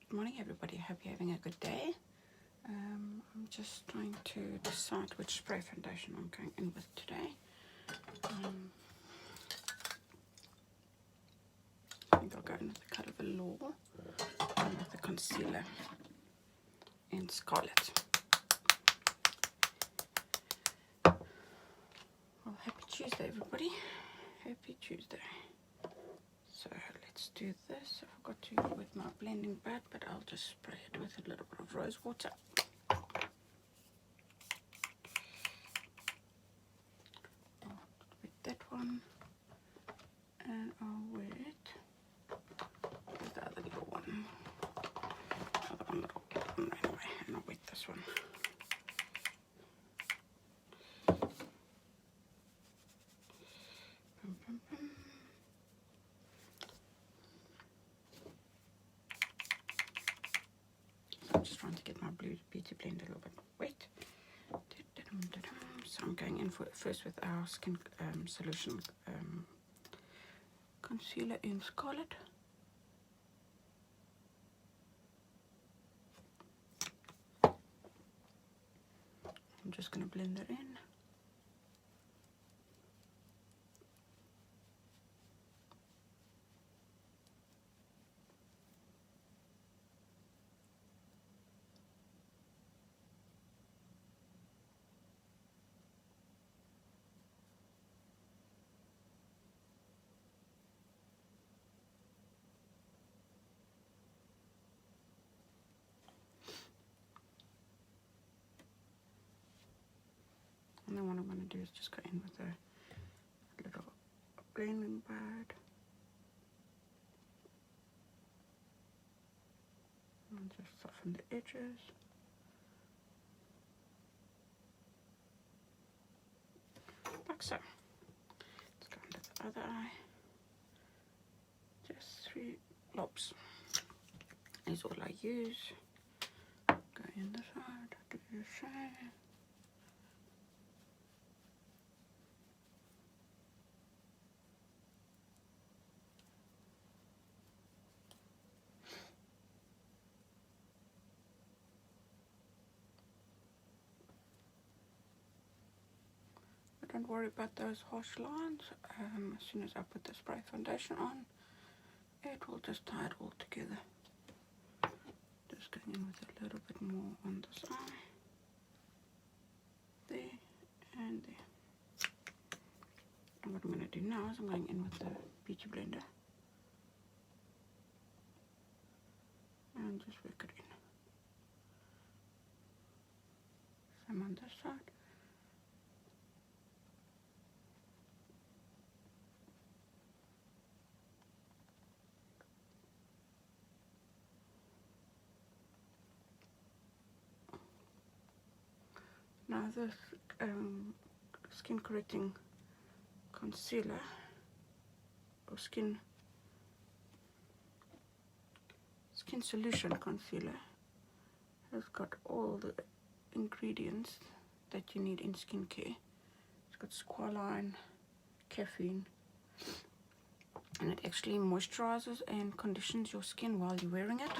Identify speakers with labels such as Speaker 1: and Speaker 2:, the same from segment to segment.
Speaker 1: Good morning, everybody. I hope you're having a good day. I'm just trying to decide which spray foundation I'm going in with today. I think I'll go in with the Colour Velour and with the concealer in Scarlet. Well, happy Tuesday, everybody. Happy Tuesday. So let's do this. I forgot to with my blending pad, but I'll just spray it with a little bit of rose water. With that one, and I'll wet the other little one. Other one that'll get on anyway, and I'll wet this one. I'm just trying to get my blue beauty blend a little bit wet. So I'm going in first with our Skin Solution concealer in Scarlet. I'm just going to blend it in. And then what I'm going to do is just go in with a little blending pad. And just soften the edges. Like so. Let's go into the other eye. Just 3 lobs. Is all I use. Go in the side, do the same. Don't worry about those harsh lines. As soon as I put the spray foundation on, it will just tie it all together. Just going in with a little bit more on this eye. There and there. And what I'm going to do now is I'm going in with the Beauty Blender. And just work it in. Some on this side. Now this skin correcting concealer or skin solution concealer has got all the ingredients that you need in skincare. It's got squalane, caffeine, and it actually moisturizes and conditions your skin while you're wearing it,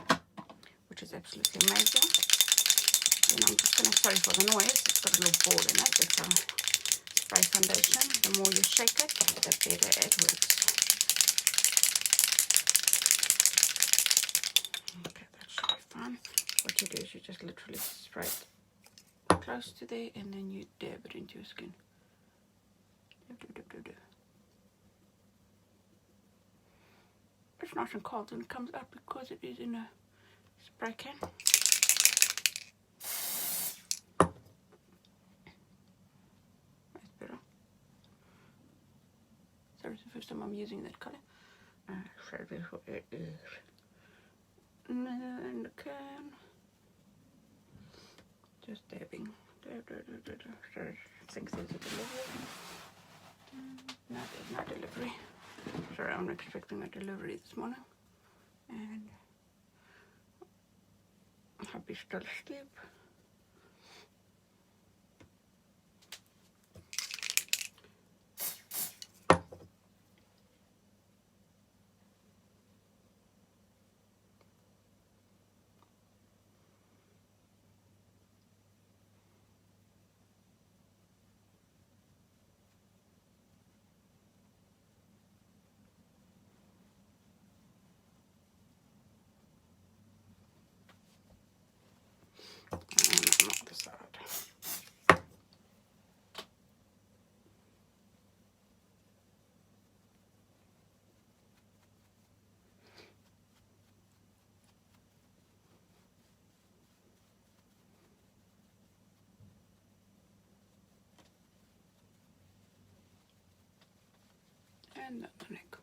Speaker 1: which is absolutely amazing. And I'm just going to, sorry for the noise, it's got a little ball in it. It's a spray foundation. The more you shake it, the better it works. Okay, that should be fine. What you do is you just literally spray it close to there and then you dab it into your skin. It's nice and cold and it comes out because it is in a spray can. It's the first time I'm using that colour. So this is what it is. And then in the can, just dabbing. So I think there's a delivery. No, there's no delivery. Sorry, I'm expecting a delivery this morning. And hubby's still asleep. side. And the neck.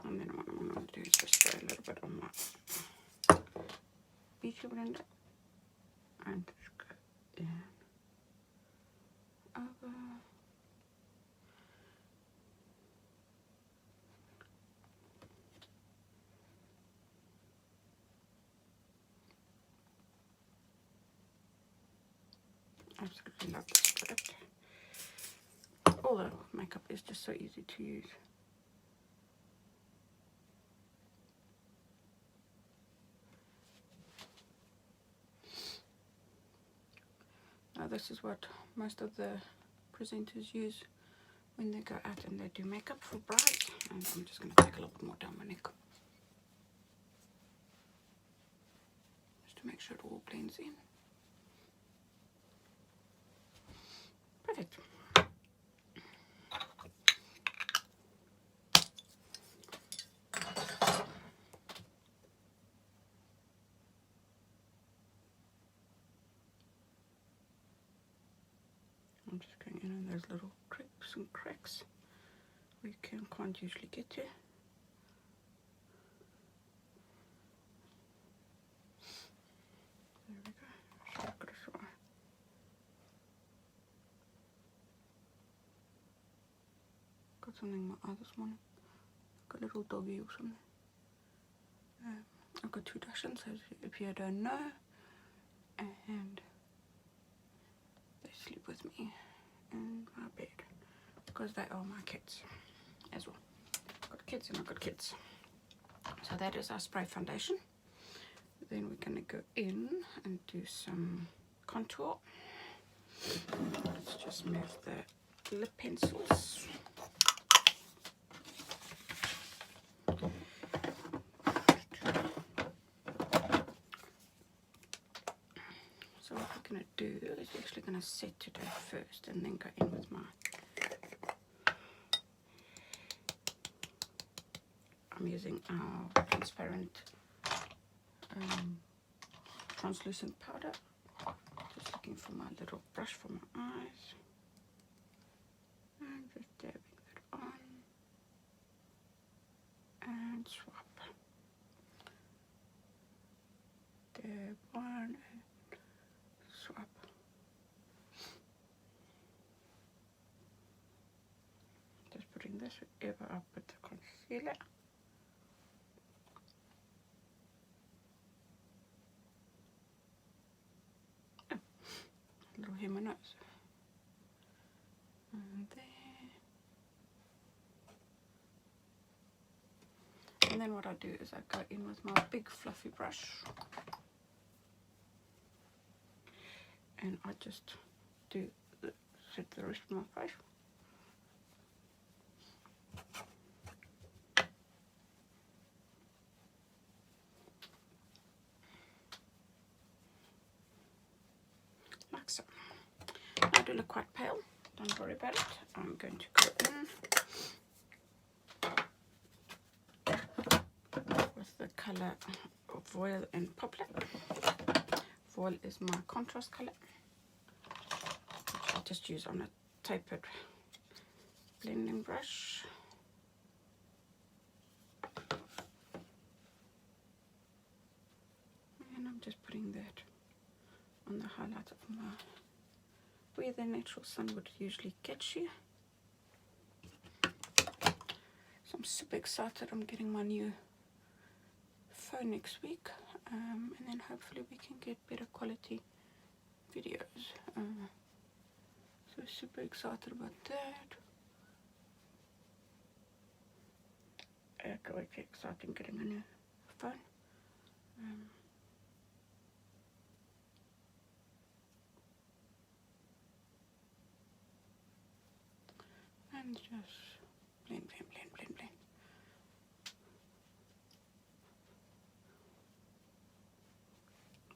Speaker 1: And then what I'm going to do is just spray a little bit on my beauty blender and just go in over. Absolutely love this product. All the makeup is just so easy to use. Now this is what most of the presenters use when they go out and they do makeup for brides. And I'm just going to take a little bit more down my neck, just to make sure it all blends in. Perfect. I'm just going in on those little creeps and cracks where you can't usually get to. There we go. Should have got a try. Got something in my eye this morning. Got a little doggy or something. I've got 2 Dachshunds, if you don't know, and they sleep with me in my bed because they are my kids as well. I've got kids and I've got kids. So that is our spray foundation. Then we're going to go in and do some contour. Let's just move the lip pencils. So what we're going to do is we're actually going to set today first and then go in with my, I'm using our transparent translucent powder. Just looking for my little brush for my eyes. And just dabbing that on. And swap. Dab one and swap. Just putting this wherever I put the concealer. Oh, a little hair in my nose. And there. And then what I do is I go in with my big fluffy brush. And I just set the rest of my face. Like so. I do look quite pale, don't worry about it. I'm going to go in with the colour of Voile and Poplar. Voile is my contrast colour, which I just use on a tapered blending brush. And I'm just putting that on the highlight of my, where the natural sun would usually catch you. So I'm super excited. I'm getting my new phone next week, and then hopefully we can get better quality videos. So super excited about that. Quite exciting getting a new phone. And just blend, blend, blend, blend, blend.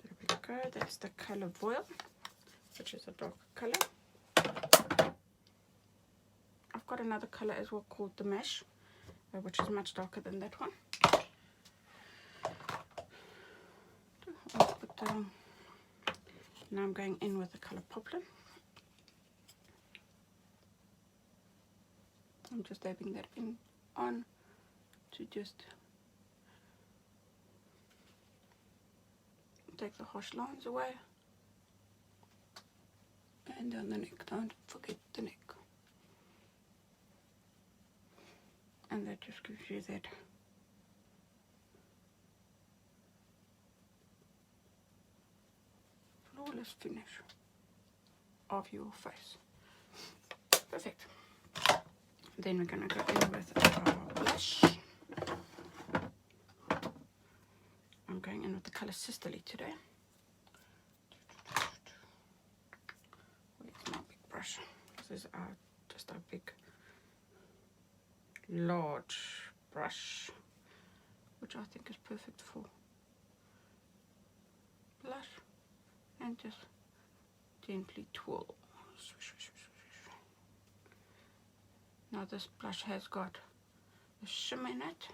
Speaker 1: There we go. That's the color Voile, which is a darker color. I've got another color as well called the Mesh, which is much darker than that one. Now I'm going in with the color Poplin. I'm just dabbing that in on to just take the harsh lines away. And down the neck, don't forget the neck. And that just gives you that flawless finish of your face. Perfect. Then we're going to go in with our blush. I'm going in with the color Sisterly today. Where's my big brush? This is just a big, large brush, which I think is perfect for blush. And just gently twirl. Swish, swish, swish, swish. Now this blush has got a shimmer in it,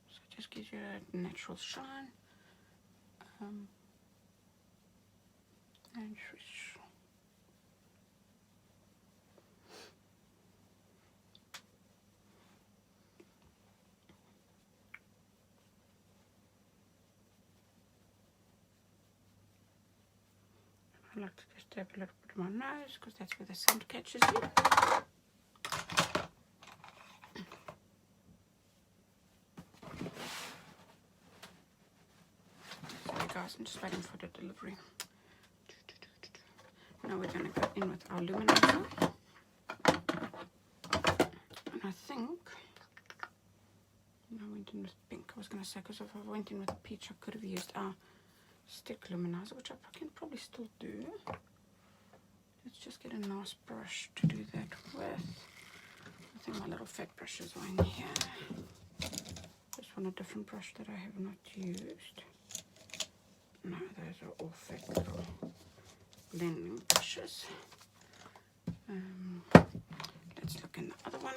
Speaker 1: so it just gives you a natural shine. And swish. I like to just dab a little bit on my nose because that's where the sun catches you. Sorry guys, I'm just waiting for the delivery. Now we're going to go in with our luminizer. And I think, I went in with pink, I was going to say, because if I went in with a peach, I could have used our stick luminizer, which I can probably still do. Let's just get a nice brush to do that with. I think my little fat brushes are in here. Just want a different brush that I have not used. No, those are all fat little blending brushes. Let's look in the other one.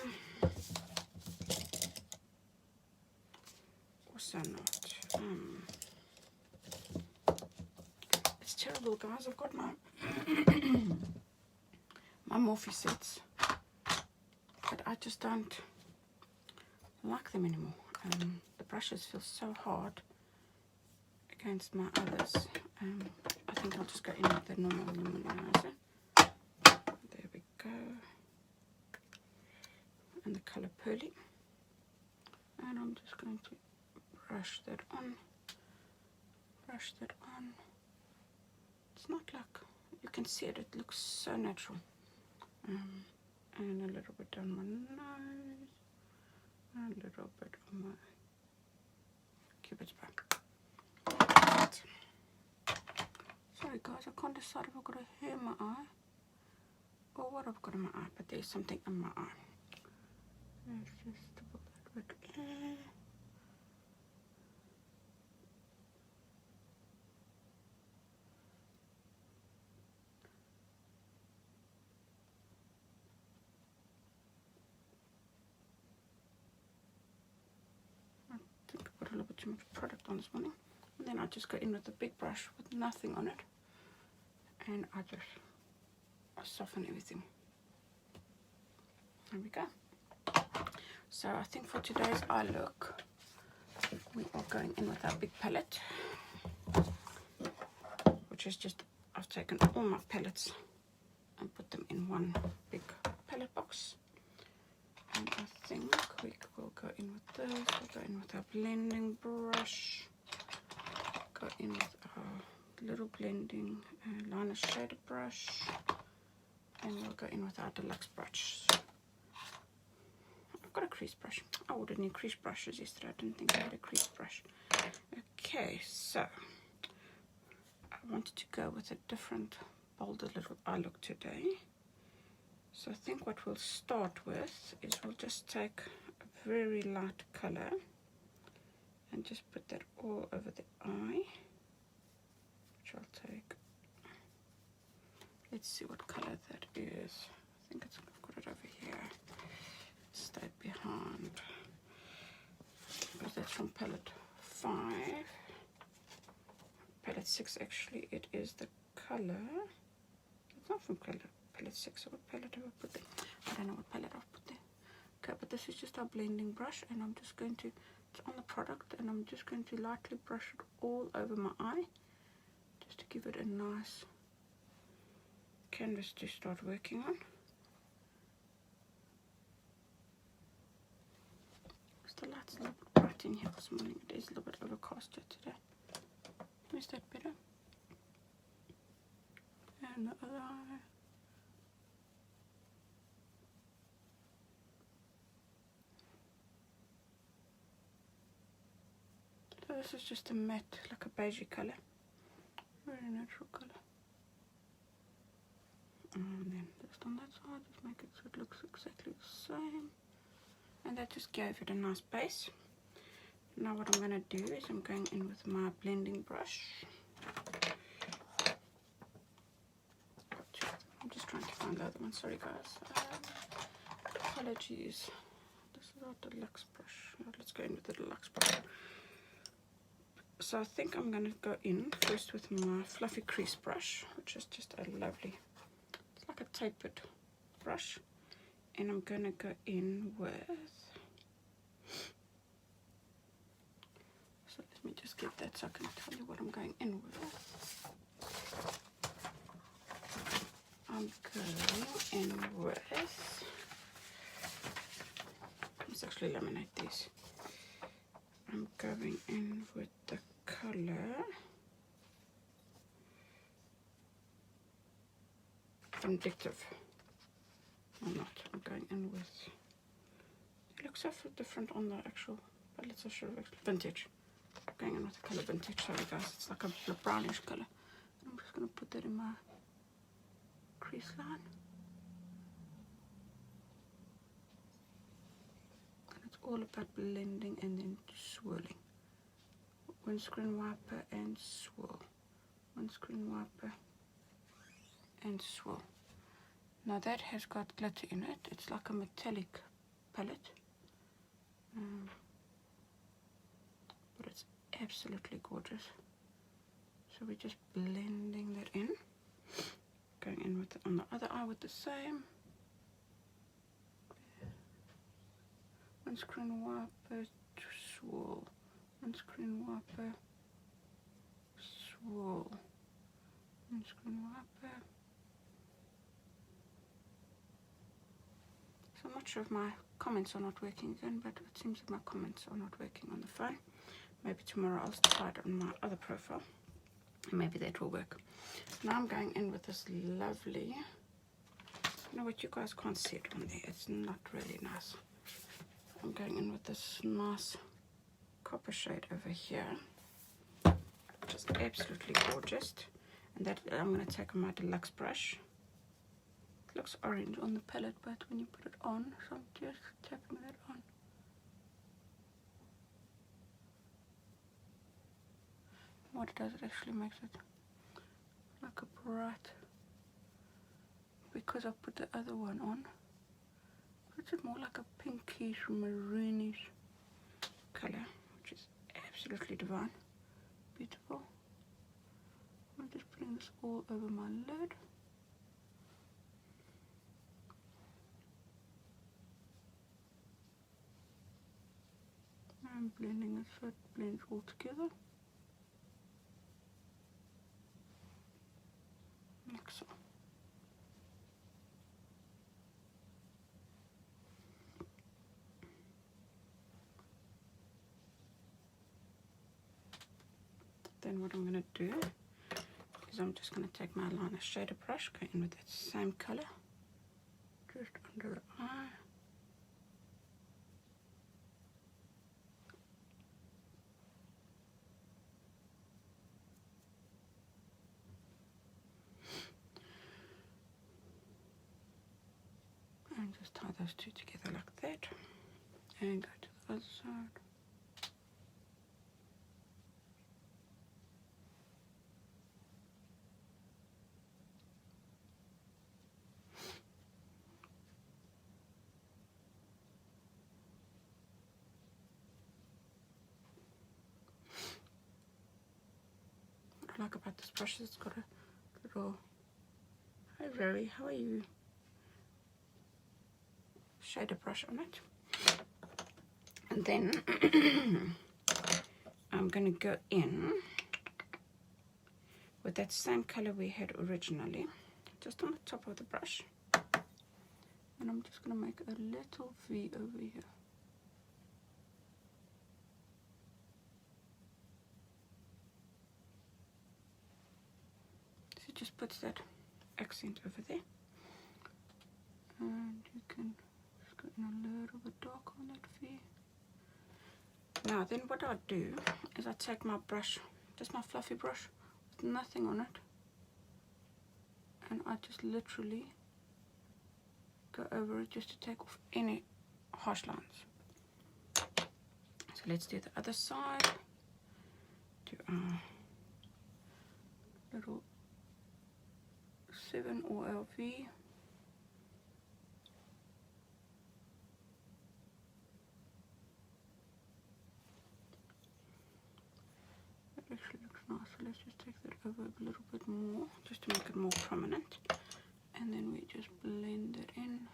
Speaker 1: Also not. It's terrible, guys. I've got my my Morphe sets, but I just don't like them anymore. The brushes feel so hard against my others. I think I'll just go in with the normal luminizer. There we go. And the color Pearly. And I'm just going to brush that on. Brush that on. It's not like, you can see it, it looks so natural. And a little bit down my nose. And a little bit on my Cupid's bow. Sorry guys, I can't decide if I've got a hair in my eye or what I've got in my eye, but there's something in my eye. Let's just put that bit in. I think I put a little bit too much product on this morning. And then I just go in with a big brush with nothing on it. And I soften everything. There we go. So I think for today's eye look, we are going in with our big palette, which is just, I've taken all my palettes and put them in one big palette box. And I think we will go in with this, we'll go in with our blending brush, go in with our little blending liner shader brush, and we'll go in with our deluxe brush. I've got a crease brush. I ordered new crease brushes yesterday. I didn't think I had a crease brush. Okay, so I wanted to go with a different, bolder little eye look today. So I think what we'll start with is we'll just take a very light color and just put that all over the eye, which I'll take. Let's see what color that is. I think I've got it over here. Stay behind. Because that's from palette 5. Palette 6 actually, it is the color. It's not from palette 6. What palette have I put there? I don't know what palette I've put there. Okay, but this is just our blending brush, and I'm just going to, it's on the product, and I'm just going to lightly brush it all over my eye, just to give it a nice canvas to start working on. The light's a little bit bright in here this morning. It is a little bit overcast today. Is that better? And the other eye. So this is just a matte, like a beigey colour. Very natural colour. And then just on that side, just make it so it looks exactly the same. And that just gave it a nice base. Now what I'm going to do is I'm going in with my blending brush. I'm just trying to find the other one. Sorry guys. Apologies. This is our deluxe brush. Let's go in with the deluxe brush. So I think I'm going to go in first with my fluffy crease brush, which is just a lovely, it's like a tapered brush. And I'm going to go in with, so let me just get that so I can tell you what I'm going in with. I'm going in with, let's actually laminate these. I'm going in with the color Vindictive. Or not. I'm going in with, it looks so different on the actual, but let's show actually Vintage. I'm going in with the color Vintage. Sorry guys, it's like a brownish color. I'm just going to put that in my crease line. And it's all about blending and then swirling. Windscreen wiper and swirl. Windscreen wiper and swirl. Now that has got glitter in it. It's like a metallic palette. But it's absolutely gorgeous. So we're just blending that in. Going in with it on the other eye with the same. Windscreen wiper, swirl. Windscreen wiper, swirl. Windscreen wiper. So I'm not sure if my comments are not working again, but it seems that my comments are not working on the phone. Maybe tomorrow I'll try it on my other profile. And maybe that will work. Now I'm going in with this lovely, you know what, you guys can't see it on there. It's not really nice. I'm going in with this nice copper shade over here. Just absolutely gorgeous. And that I'm going to take my deluxe brush. It looks orange on the palette, but when you put it on, so I'm just tapping that on. What it does, it actually makes it like a bright, because I put the other one on, puts it more like a pinkish, maroonish color, which is absolutely divine. Beautiful. I'm just putting this all over my lid. I'm blending it so it blends all together. Like so. Then what I'm going to do is I'm just going to take my liner shader brush, go in with that same color, just under the eye. just tie those two together like that and go to the other side. What I like about this brush is it's got a little, hi Rory, how are you? Shader brush on it. And then I'm going to go in with that same color we had originally, just on the top of the brush. And I'm just going to make a little V over here. So it just puts that accent over there. And you can just go in a little bit dark on that V. Now then what I do is I take my brush, just my fluffy brush with nothing on it, and I just literally go over it just to take off any harsh lines. So let's do the other side. Do our little 7 or LV. Actually looks nice, so let's just take that over a little bit more just to make it more prominent, and then we just blend it in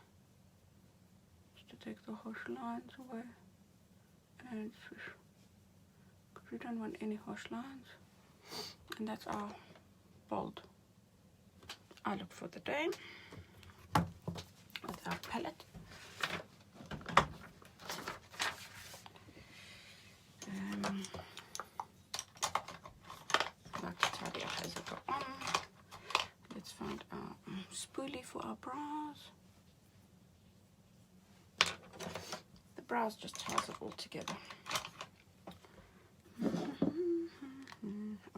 Speaker 1: just to take the harsh lines away and swish, because we don't want any harsh lines. And that's our bold eye look for the day with our palette. Let's find our spoolie for our brows. The brows just ties it all together. Where's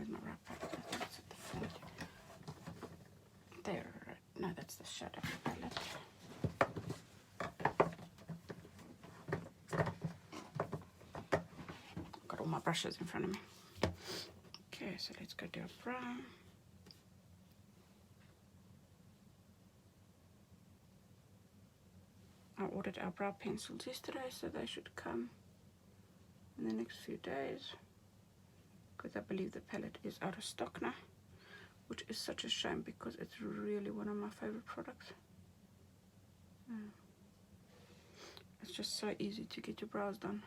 Speaker 1: my wrap paper? I think it's at the front. There. No, that's the shadow palette. Got all my brushes in front of me. Okay, so let's go do a brow. I ordered our brow pencils yesterday, so they should come in the next few days, because I believe the palette is out of stock now, which is such a shame because it's really one of my favorite products. It's just so easy to get your brows done.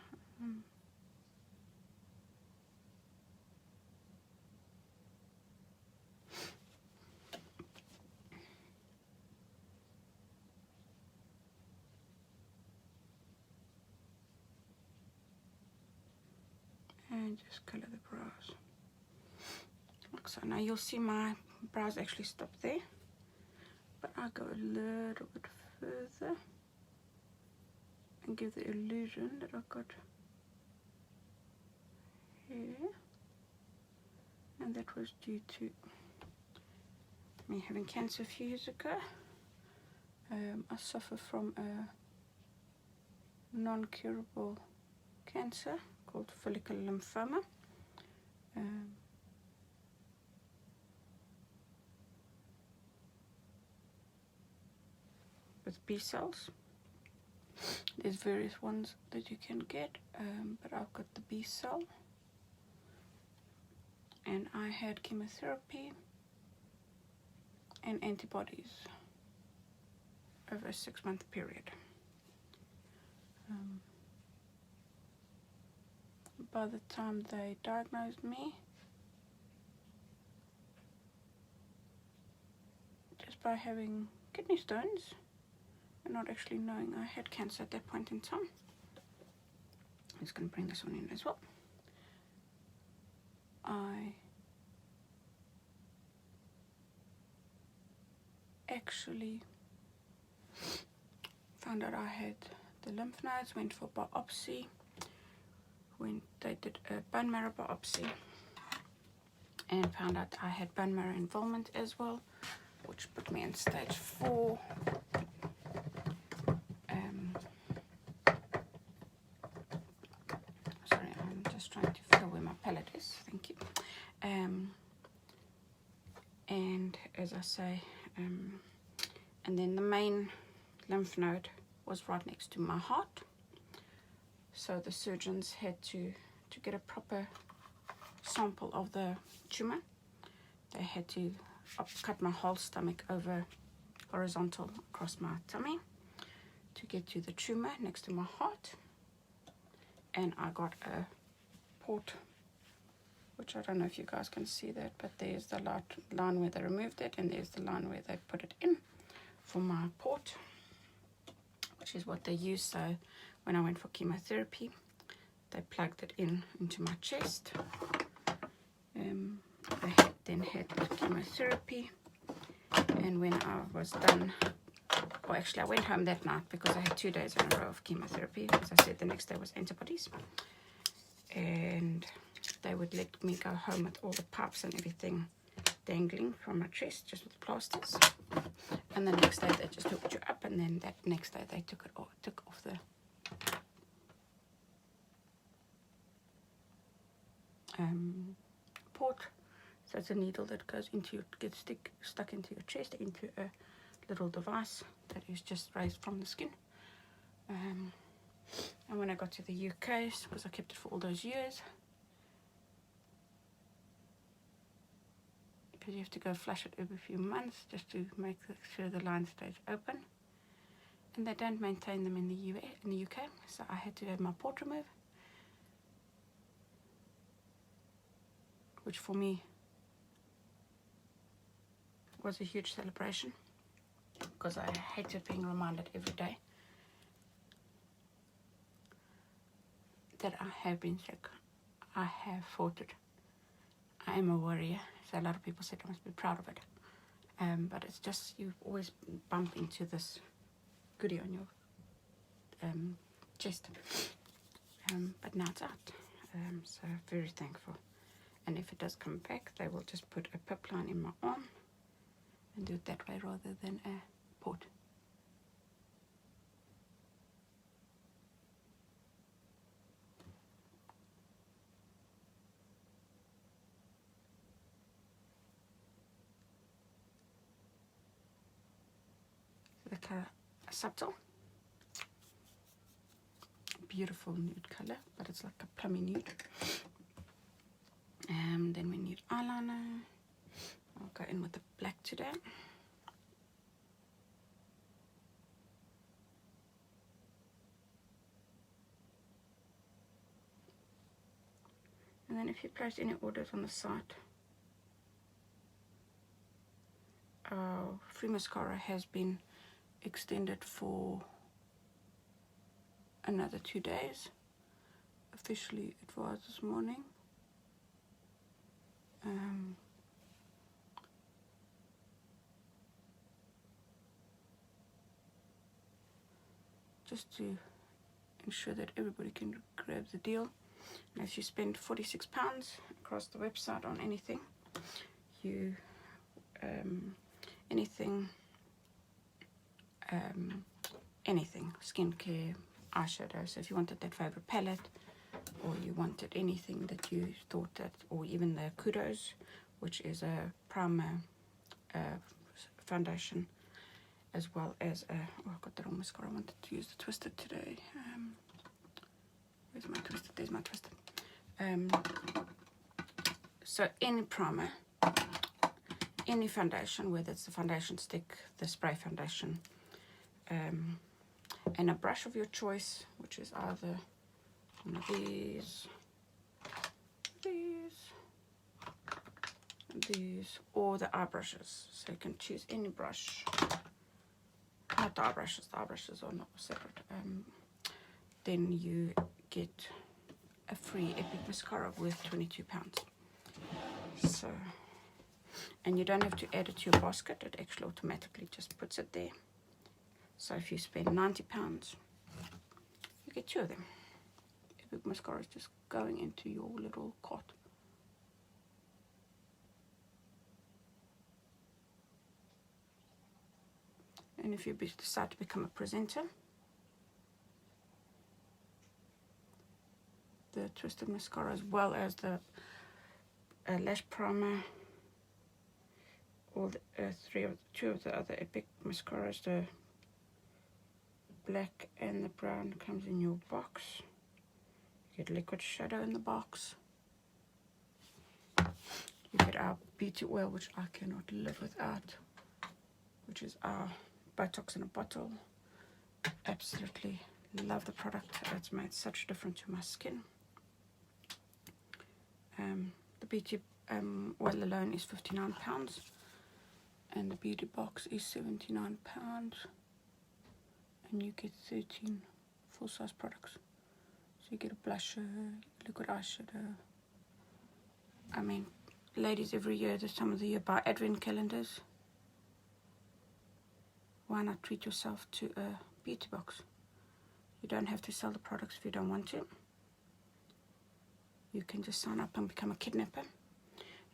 Speaker 1: And just color the brows like so. Now you'll see my brows actually stop there, but I'll go a little bit further and give the illusion that I've got here, and that was due to me having cancer a few years ago. I suffer from a non-curable cancer called follicular lymphoma. With B cells. There's various ones that you can get, but I've got the B cell. And I had chemotherapy and antibodies over a 6-month period. By the time they diagnosed me, just by having kidney stones and not actually knowing I had cancer at that point in time. I'm just going to bring this one in as well. I actually found out I had the lymph nodes, went for biopsy, when they did a bone marrow biopsy, and found out I had bone marrow involvement as well, which put me in stage 4. just trying to feel where my palette is. Thank you. And as I say, and then the main lymph node was right next to my heart. So the surgeons had to get a proper sample of the tumor. They had to cut my whole stomach over horizontal across my tummy to get to the tumor next to my heart. And I got a port, which I don't know if you guys can see that, but there's the line where they removed it, and there's the line where they put it in for my port, which is what they use. So when I went for chemotherapy, they plugged it into my chest. I then had chemotherapy, and when I was done, well, actually I went home that night because I had 2 days in a row of chemotherapy. As I said, the next day was antibodies, and they would let me go home with all the pipes and everything dangling from my chest, just with plasters. And the next day they just hooked you up, and then that next day they took off the port. So it's a needle that goes into gets stuck into your chest, into a little device that is just raised from the skin. And when I got to the UK, because I kept it for all those years, because you have to go flush it every few months just to make sure the line stays open, and they don't maintain them in the UK, so I had to have my port removed, which for me was a huge celebration, because I hated being reminded every day that I have been sick. I have fought it. I am a warrior. So a lot of people said I must be proud of it. But it's just, you always bump into this goodie on your chest. But now it's out. So very thankful. And if it does come back, they will just put a pip line in my arm and do it that way rather than a port. The color subtle, beautiful nude color, but it's like a plummy nude. Then we need eyeliner. I'll go in with the black today. And then if you place any orders on the site, free mascara has been extended for another 2 days. Officially it was this morning. Just to ensure that everybody can grab the deal. And if you spend £46 across the website on anything, you anything skincare, eyeshadow. So if you wanted that favorite palette, or you wanted anything that you thought that, or even the Kudos, which is a primer, foundation, as well as a, oh, I got the wrong mascara. I wanted to use the Twisted today. Where's my Twisted? There's my Twisted. So any primer, any foundation, whether it's the foundation stick, the spray foundation, and a brush of your choice, which is either one of these, or the eye brushes. So you can choose any brush. Not the eye brushes are not separate. Then you get a free Epic mascara worth £22. So, and you don't have to add it to your basket, it actually automatically just puts it there. So if you spend £90, you get 2 of them. Epic mascara is just going into your little cart. And if you decide to become a presenter, the Twisted Mascara as well as the lash primer, or the two of the other Epic mascaras. The black and the brown comes in your box. You get liquid shadow in the box. You get our beauty oil, which I cannot live without, which is our Botox in a bottle. Absolutely love the product. It's made such a difference to my skin. The beauty oil alone is £59, and the beauty box is £79, and you get 13 full-size products. So you get a blusher, liquid eyeshadow. I mean, ladies, every year, this time of the year, buy advent calendars. Why not treat yourself to a beauty box? You don't have to sell the products if you don't want to. You can just sign up and become a kidnapper.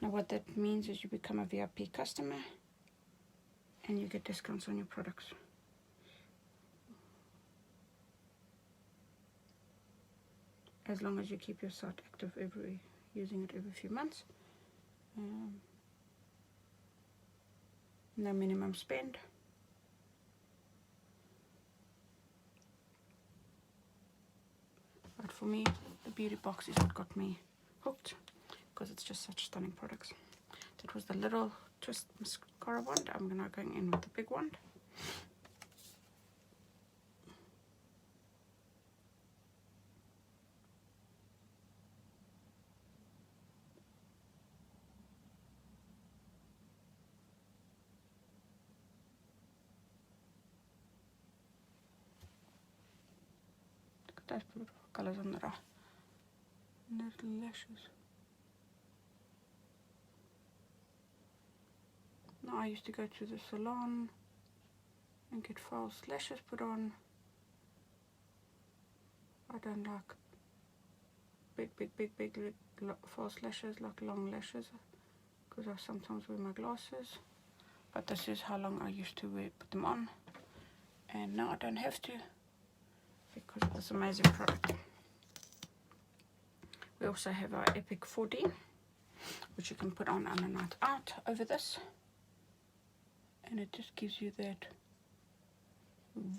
Speaker 1: Now what that means is you become a VIP customer and you get discounts on your products. As long as you keep your site active, using it every few months. No minimum spend. But for me, the beauty box is what got me hooked, because it's just such stunning products. That was the little twist mascara wand. I'm now going in with the big wand. Look at those beautiful colors on the little lashes. Now I used to go to the salon and get false lashes put on. I don't like big false lashes, like long lashes, because I sometimes wear my glasses. But this is how long I used to put them on, and now I don't have to because of this amazing product. We also have our Epic 4D, which you can put on a night out over this, and it just gives you that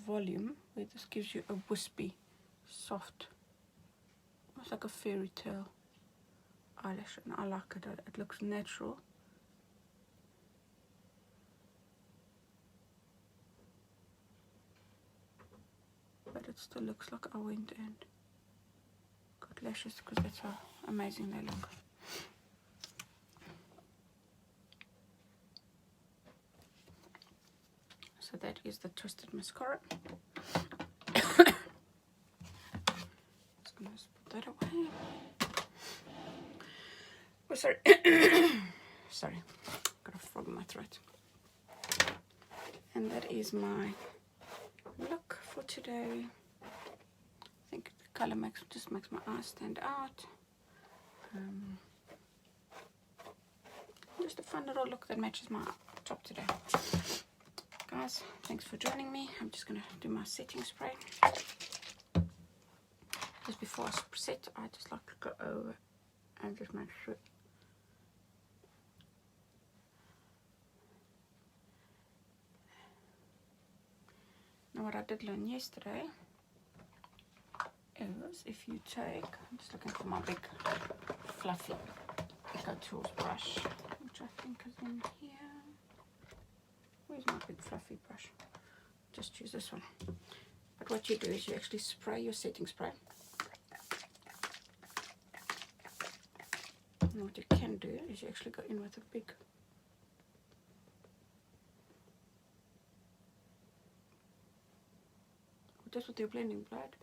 Speaker 1: volume where this gives you a wispy, soft, almost like a fairy tale eyelash, and I like it. It looks natural. But it still looks like I went and got lashes, because that's how amazing they look. So that is the Twisted Mascara. Just gonna put that away. Oh, sorry. Sorry, got a frog in my throat. And that is my look for today. I think the color just makes my eyes stand out. Just a fun little look that matches my top today. Guys, thanks for joining me. I'm just gonna do my setting spray. Just before I set, I just like to go over and just make sure. Now what I did learn yesterday is if you take, I'm just looking for my big fluffy Eco Tools brush, which I think is in here. Where's my big fluffy brush? Just use this one. But what you do is you actually spray your setting spray. And what you can do is you actually go in with a big just with your blending blade.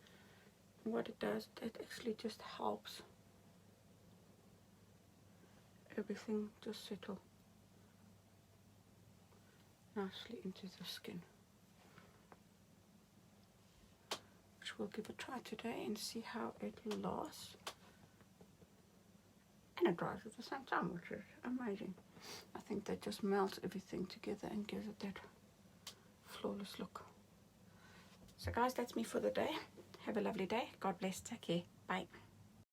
Speaker 1: And what it does, it actually just helps everything just settle nicely into the skin. Which we'll give a try today and see how it lasts. And it dries at the same time, which is amazing. I think that just melts everything together and gives it that flawless look. So guys, that's me for the day. Have a lovely day. God bless. Take care. Bye.